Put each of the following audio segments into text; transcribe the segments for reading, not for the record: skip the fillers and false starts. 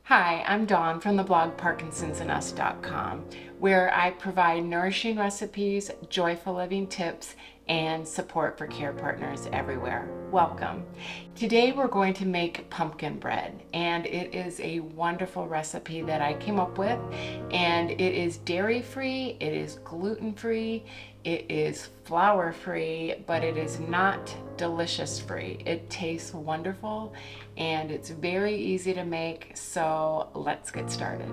Hi, I'm Dawn from the blog parkinsonsandus.com, where I provide nourishing recipes, joyful living tips, and support for care partners everywhere. Welcome. Today we're going to make pumpkin bread, and it is a wonderful recipe that I came up with, and it is dairy-free, it is gluten-free, it is flour-free, but it is not delicious-free. It tastes wonderful and it's very easy to make, so let's get started.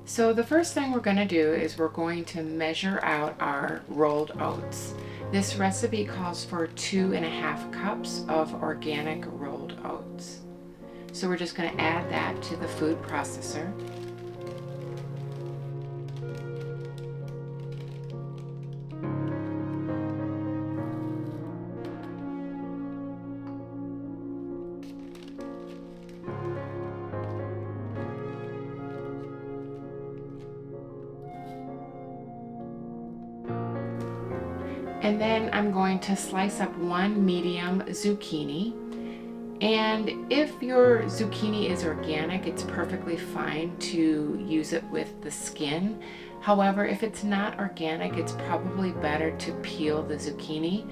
So the first thing we're going to do is we're going to measure out our rolled oats. This recipe calls for 2.5 cups of organic rolled oats. So we're just going to add that to the food processor. And then I'm going to slice up one medium zucchini. And if your zucchini is organic, it's perfectly fine to use it with the skin. However, if it's not organic, it's probably better to peel the zucchini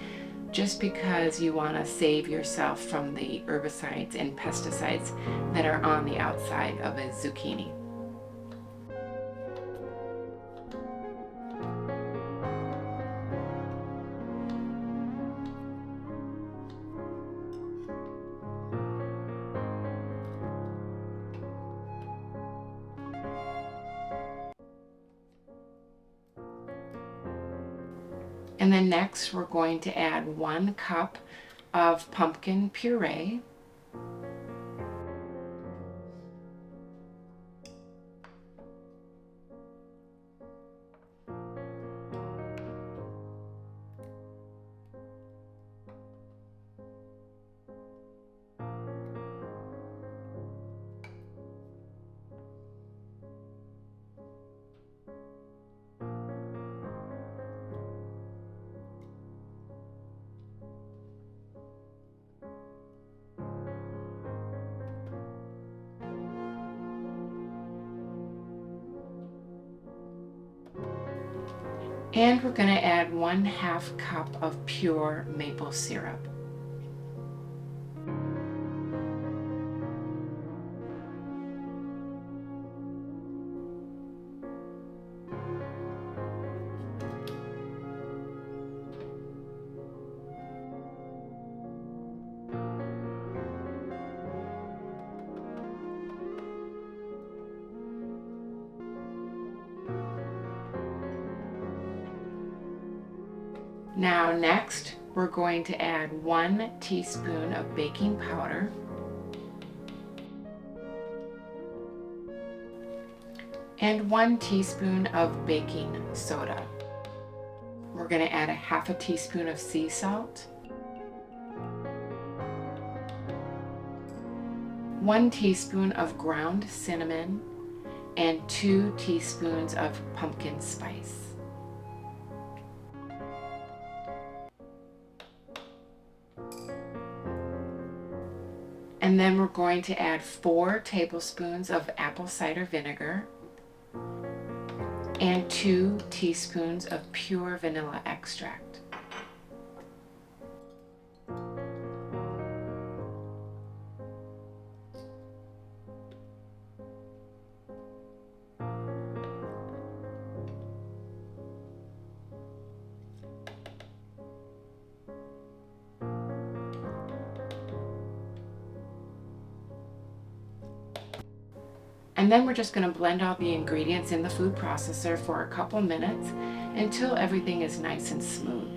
just because you want to save yourself from the herbicides and pesticides that are on the outside of a zucchini. And then next we're going to add 1 cup of pumpkin puree. And we're going to add 1/2 cup of pure maple syrup. Now next, we're going to add 1 teaspoon of baking powder, and 1 teaspoon of baking soda. We're going to add 1/2 teaspoon of sea salt, 1 teaspoon of ground cinnamon, and 2 teaspoons of pumpkin spice. And then we're going to add 4 tablespoons of apple cider vinegar and 2 teaspoons of pure vanilla extract. And then we're just going to blend all the ingredients in the food processor for a couple minutes until everything is nice and smooth.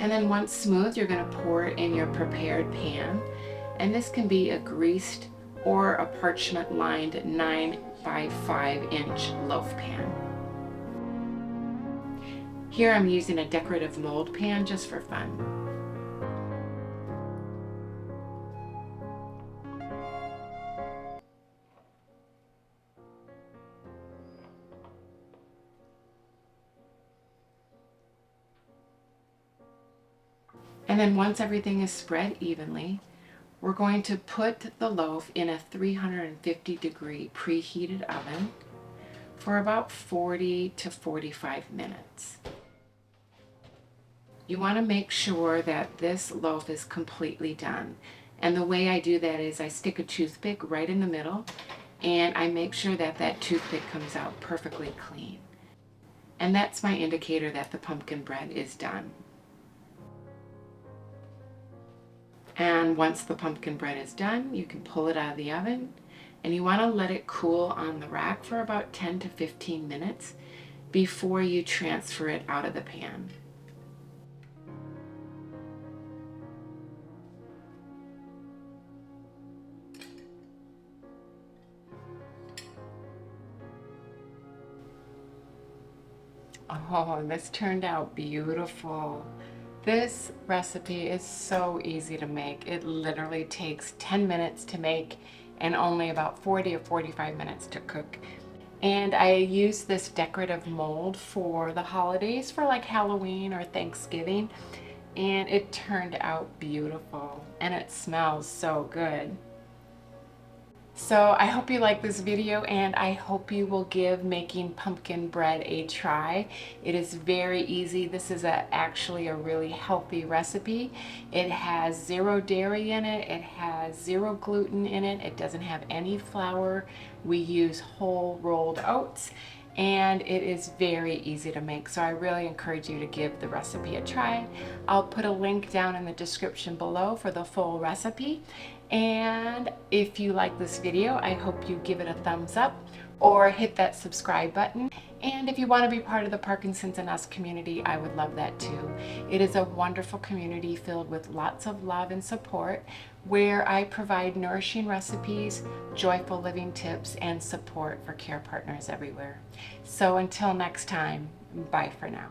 And then once smooth, you're going to pour it in your prepared pan. And this can be a greased or a parchment lined 9 by 5 inch loaf pan. Here I'm using a decorative mold pan just for fun. And then once everything is spread evenly, we're going to put the loaf in a 350-degree preheated oven for about 40 to 45 minutes. You want to make sure that this loaf is completely done. And the way I do that is I stick a toothpick right in the middle, and I make sure that that toothpick comes out perfectly clean. And that's my indicator that the pumpkin bread is done. And once the pumpkin bread is done, you can pull it out of the oven, and you want to let it cool on the rack for about 10 to 15 minutes before you transfer it out of the pan. Oh, this turned out beautiful. This recipe is so easy to make. It literally takes 10 minutes to make and only about 40 or 45 minutes to cook. And I use this decorative mold for the holidays, for like Halloween or Thanksgiving. And it turned out beautiful and it smells so good. So I hope you like this video, and I hope you will give making pumpkin bread a try. It is very easy. This is actually a really healthy recipe. It has 0 dairy in it. It has 0 gluten in it. It doesn't have any flour. We use whole rolled oats, and it is very easy to make. So I really encourage you to give the recipe a try. I'll put a link down in the description below for the full recipe. And if you like this video, I hope you give it a thumbs up or hit that subscribe button. And if you want to be part of the Parkinson's and Us community, I would love that too. It is a wonderful community filled with lots of love and support, where I provide nourishing recipes, joyful living tips, and support for care partners everywhere. So until next time, bye for now.